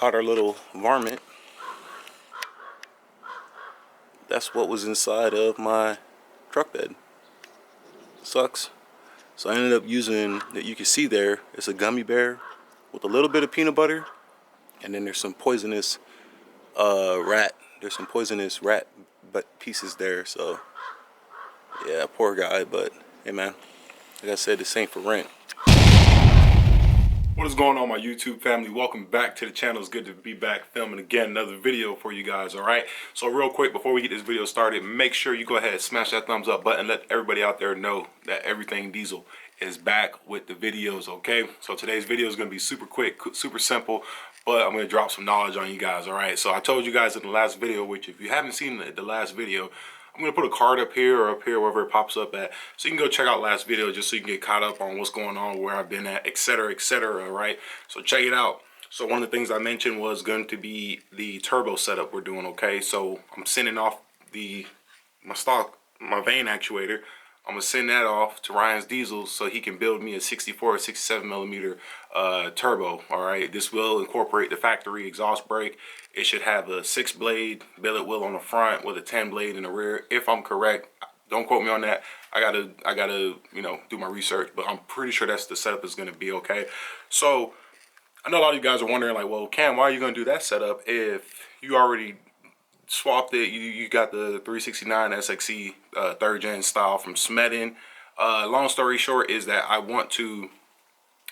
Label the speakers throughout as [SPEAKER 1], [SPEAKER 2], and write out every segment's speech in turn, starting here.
[SPEAKER 1] caught our little varmint. That's what was inside of my truck bed. Sucks. So I ended up using, that you can see there, it's a gummy bear with a little bit of peanut butter, and then there's some poisonous rat. There's some poisonous rat pieces there. So yeah, poor guy, but hey man, like I said, this ain't for rent. What is going on, my YouTube family? Welcome back to the channel. It's good to be back filming again another video for you guys. All right, so real quick before we get this video started, make sure you go ahead and smash that thumbs up button. Let everybody out there know that Everything Diesel is back with the videos. Okay, so today's video is going to be super quick, super simple, but I'm going to drop some knowledge on you guys. All right, so I told you guys in the last video, which if you haven't seen the last video, I'm going to put a card up here or up here, wherever it pops up at, so you can go check out last video just so you can get caught up on what's going on, where I've been at, etc., etc., right? So check it out. So one of the things I mentioned was going to be the turbo setup we're doing, okay? So I'm sending off my Vgt Actuator. I'm going to send that off to Ryan's Diesel so he can build me a 64 or 67 millimeter turbo, all right? This will incorporate the factory exhaust brake. It should have a 6-blade billet wheel on the front with a 10-blade in the rear, if I'm correct. Don't quote me on that. I gotta, you know, do my research, but I'm pretty sure that's the setup is gonna be, okay? So I know a lot of you guys are wondering, like, well, Cam, why are you gonna do that setup if you already swapped it? You got the 369 SXE 3rd gen style from Smedin. Long story short is that I want to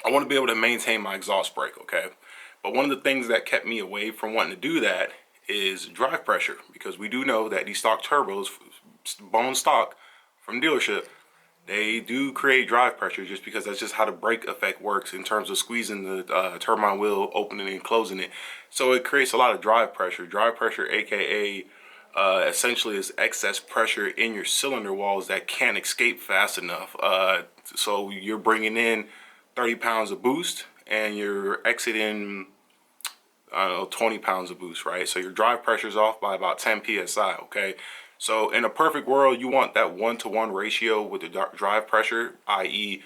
[SPEAKER 1] be able to maintain my exhaust brake, okay? But one of the things that kept me away from wanting to do that is drive pressure, because we do know that these stock turbos, bone stock from dealership, they do create drive pressure, just because that's just how the brake effect works in terms of squeezing the turbine wheel, opening and closing it. So it creates a lot of drive pressure. Drive pressure, aka essentially is excess pressure in your cylinder walls that can't escape fast enough. So you're bringing in 30 pounds of boost and you're exiting, I don't know, 20 pounds of boost, right? So your drive pressure is off by about 10 psi, okay? So in a perfect world, you want that 1-to-1 ratio with the drive pressure, i.e.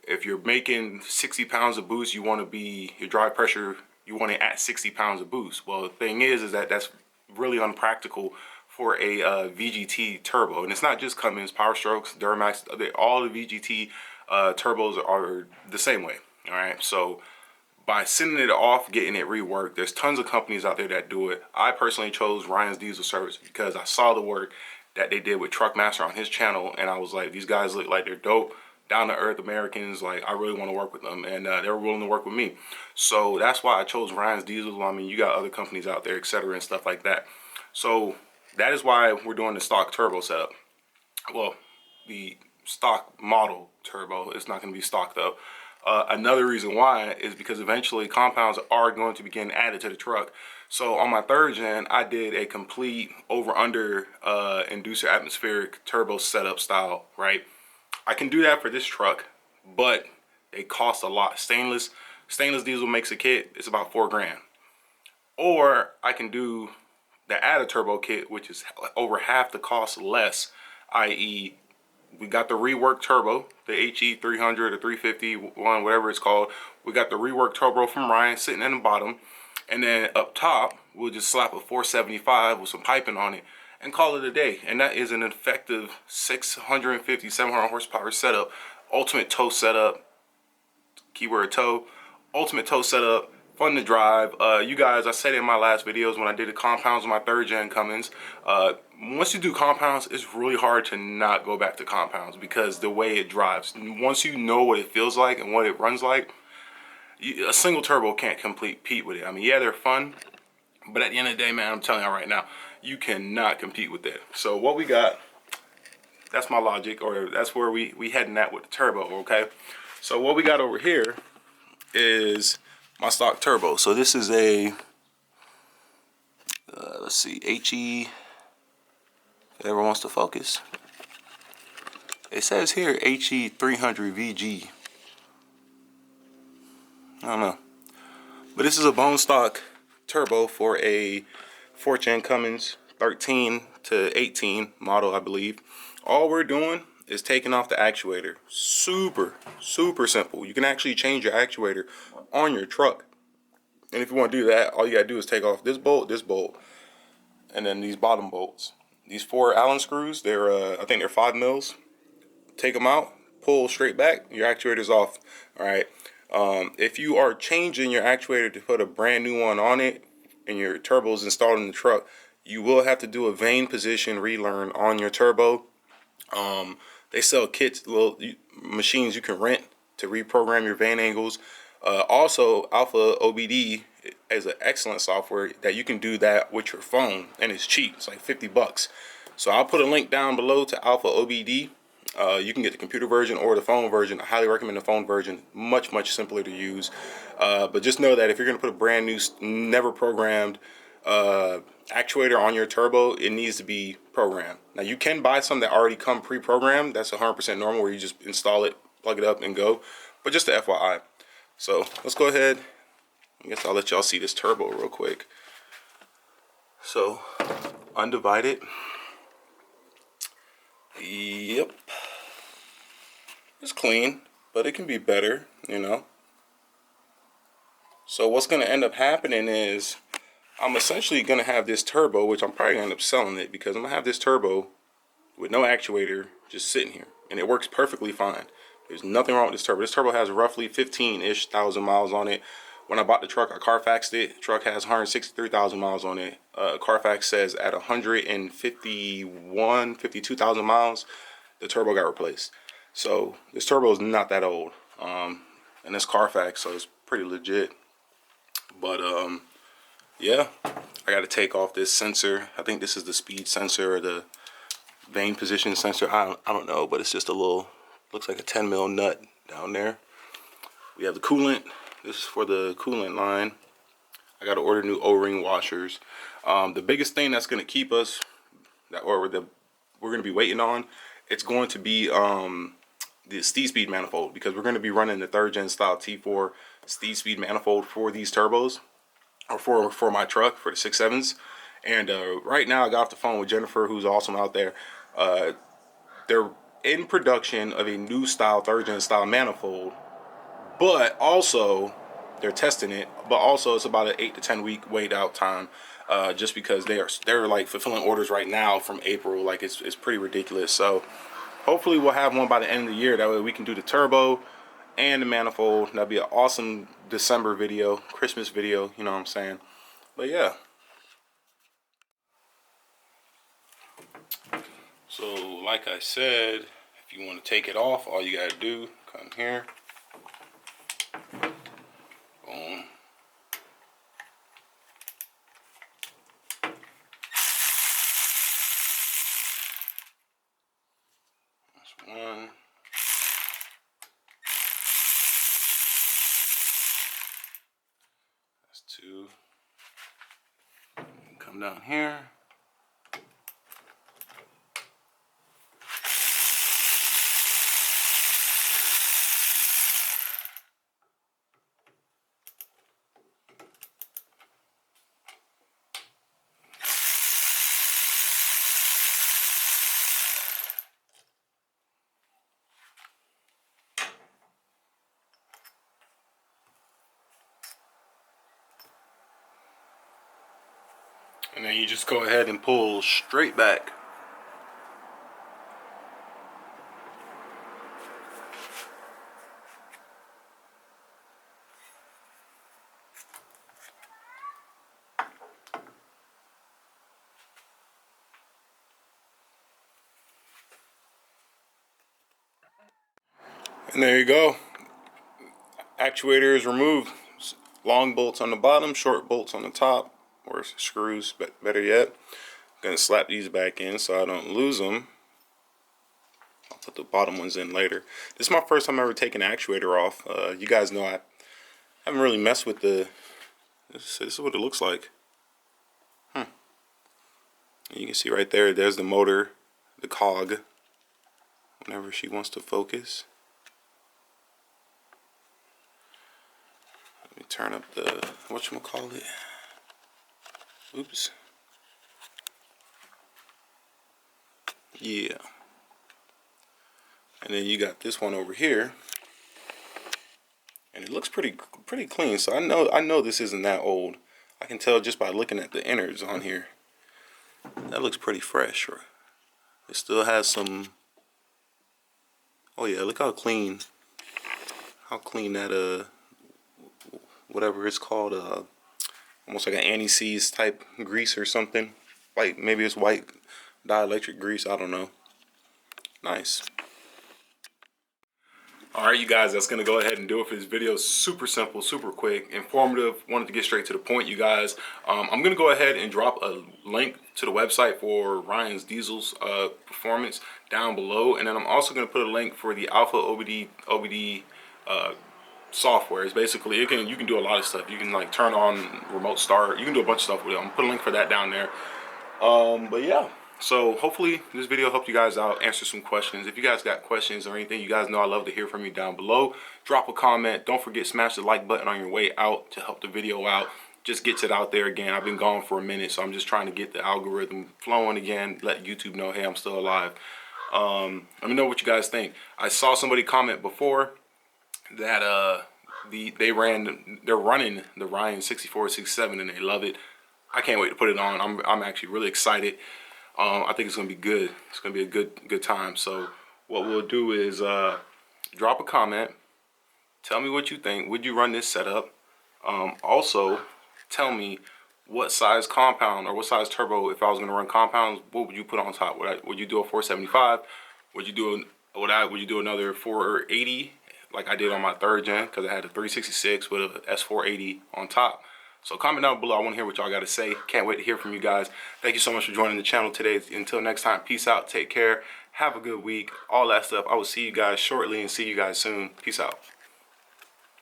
[SPEAKER 1] if you're making 60 pounds of boost, you want to be, your drive pressure, you want it at 60 pounds of boost. Well, the thing is that that's really unpractical for a VGT turbo. And it's not just Cummins, Power Strokes, Duramax, all the VGT turbos are the same way, all right? So by sending it off, getting it reworked, there's tons of companies out there that do it. I personally chose Ryan's Diesel Service because I saw the work that they did with Truckmaster on his channel, and I was like, these guys look like they're dope, down-to-earth Americans. Like, I really want to work with them, and they were willing to work with me. So that's why I chose Ryan's Diesel. I mean, you got other companies out there, etc., and stuff like that. So that is why we're doing the stock turbo setup. Well, the stock model turbo, it's not going to be stock though. Another reason why is because eventually compounds are going to begin added to the truck. So on my 3rd gen, I did a complete over-under inducer atmospheric turbo setup style, right? I can do that for this truck, but they cost a lot. Stainless diesel makes a kit, it's about $4 grand. Or I can do the add a turbo kit, which is over half the cost less, i.e. we got the reworked turbo, the HE 300 or 351, whatever it's called. We got the reworked turbo from Ryan sitting in the bottom. And then up top, we'll just slap a 475 with some piping on it and call it a day. And that is an effective 650, 700 horsepower setup. Ultimate tow setup, keyword tow, ultimate tow setup. Fun to drive. You guys, I said in my last videos when I did the compounds on my 3rd gen Cummins, once you do compounds, it's really hard to not go back to compounds because the way it drives. Once you know what it feels like and what it runs like, a single turbo can't compete with it. I mean, yeah, they're fun, but at the end of the day, man, I'm telling you right now, you cannot compete with that. So what we got, that's my logic, or that's where we heading at with the turbo, okay? So what we got over here is my stock turbo. So this is a let's see, HE, whoever wants to focus. It says here HE 300 VG. I don't know, but this is a bone stock turbo for a 4th gen Cummins 13 to 18 model, I believe. All we're doing is taking off the actuator. Super simple. You can actually change your actuator on your truck. And if you want to do that, all you got to do is take off this bolt, and then these bottom bolts. These 4 Allen screws, they're I think they're 5 mils. Take them out, pull straight back, your actuator's off. All right. If you are changing your actuator to put a brand new one on it and your turbo is installed in the truck, you will have to do a vane position relearn on your turbo. They sell kits, little machines you can rent to reprogram your vane angles. Also, Alpha OBD is an excellent software that you can do that with your phone, and it's cheap. It's like $50. So I'll put a link down below to Alpha OBD. You can get the computer version or the phone version. I highly recommend the phone version. Much simpler to use. But just know that if you're going to put a brand new, never programmed actuator on your turbo, it needs to be programmed. Now you can buy some that already come pre-programmed. That's 100% normal, where you just install it, plug it up, and go. But just the FYI. So let's go ahead. I guess I'll let y'all see this turbo real quick. So undivided. Yep. It's clean, but it can be better, you know. So what's going to end up happening is I'm essentially going to have this turbo, which I'm probably going to end up selling it, because I'm going to have this turbo with no actuator just sitting here. And it works perfectly fine. There's nothing wrong with this turbo. This turbo has roughly 15-ish thousand miles on it. When I bought the truck, I Carfaxed it. The truck has 163,000 miles on it. Carfax says at 52,000 miles, the turbo got replaced. So this turbo is not that old. And it's Carfax, so it's pretty legit. But yeah, I got to take off this sensor. I think this is the speed sensor or the vane position sensor. I don't know, but it's just a little, looks like a 10 mil nut down there. We have the coolant. This is for the coolant line. I got to order new O-ring washers. The biggest thing that's going to keep us, we're going to be waiting on, it's going to be the steed speed manifold, because we're going to be running the 3rd gen style T4 steed speed manifold for these turbos, or for my truck, for the 6.7s. And right now I got off the phone with Jennifer, who's awesome out there. They're in production of a new style 3rd gen style manifold, but also they're testing it, but also it's about an 8 to 10 week wait out time, just because they're like fulfilling orders right now from April. Like it's pretty ridiculous. So hopefully we'll have one by the end of the year. That way we can do the turbo and the manifold. That'd be an awesome December video, Christmas video, you know what I'm saying? But yeah. So like I said, if you want to take it off, all you gotta do, come here. Boom. That's one. That's 2. Come down here. And then you just go ahead and pull straight back. And there you go. Actuator is removed. Long bolts on the bottom, short bolts on the top, or screws, but better yet. I'm gonna slap these back in so I don't lose them. I'll put the bottom ones in later. This is my first time ever taking an actuator off. You guys know I haven't really messed with the. This is what it looks like. You can see right there. There's the motor, the cog. Whenever she wants to focus. Let me turn up the whatchamacallit. Oops. Yeah. And then you got this one over here. and it looks pretty clean. So I know this isn't that old. I can tell just by looking at the innards on here. That looks pretty fresh. It still has some. Oh yeah, look how clean that whatever it's called, almost like an anti-seize type grease or something. Like maybe it's white dielectric grease, I don't know. Nice. Alright, you guys, that's going to go ahead and do it for this video. Super simple, super quick, informative. Wanted to get straight to the point, you guys. I'm going to go ahead and drop a link to the website for Ryan's Diesel's performance down below. And then I'm also going to put a link for the Alpha OBD software. It's basically, you can do a lot of stuff. You can like turn on remote start. You can do a bunch of stuff with it. I'm going to put a link for that down there. But yeah. So hopefully this video helped you guys out, answer some questions. If you guys got questions or anything, you guys know I love to hear from you down below. Drop a comment. Don't forget, smash the like button on your way out to help the video out. Just gets it out there again. I've been gone for a minute, so I'm just trying to get the algorithm flowing again. Let YouTube know, hey, I'm still alive. Let me know what you guys think. I saw somebody comment before that they're running the Ryan 6467 and they love it. I can't wait to put it on. I'm actually really excited. I think it's gonna be good. It's gonna be a good time. So what we'll do is drop a comment. Tell me what you think. Would you run this setup? Also, tell me what size compound or what size turbo, if I was gonna run compounds, what would you put on top? Would you do a 475? Would you do another 480 like I did on my 3rd gen, because I had a 366 with a S480 on top? So comment down below. I want to hear what y'all got to say. Can't wait to hear from you guys. Thank you so much for joining the channel today. Until next time, peace out. Take care. Have a good week. All that stuff. I will see you guys shortly and see you guys soon. Peace out.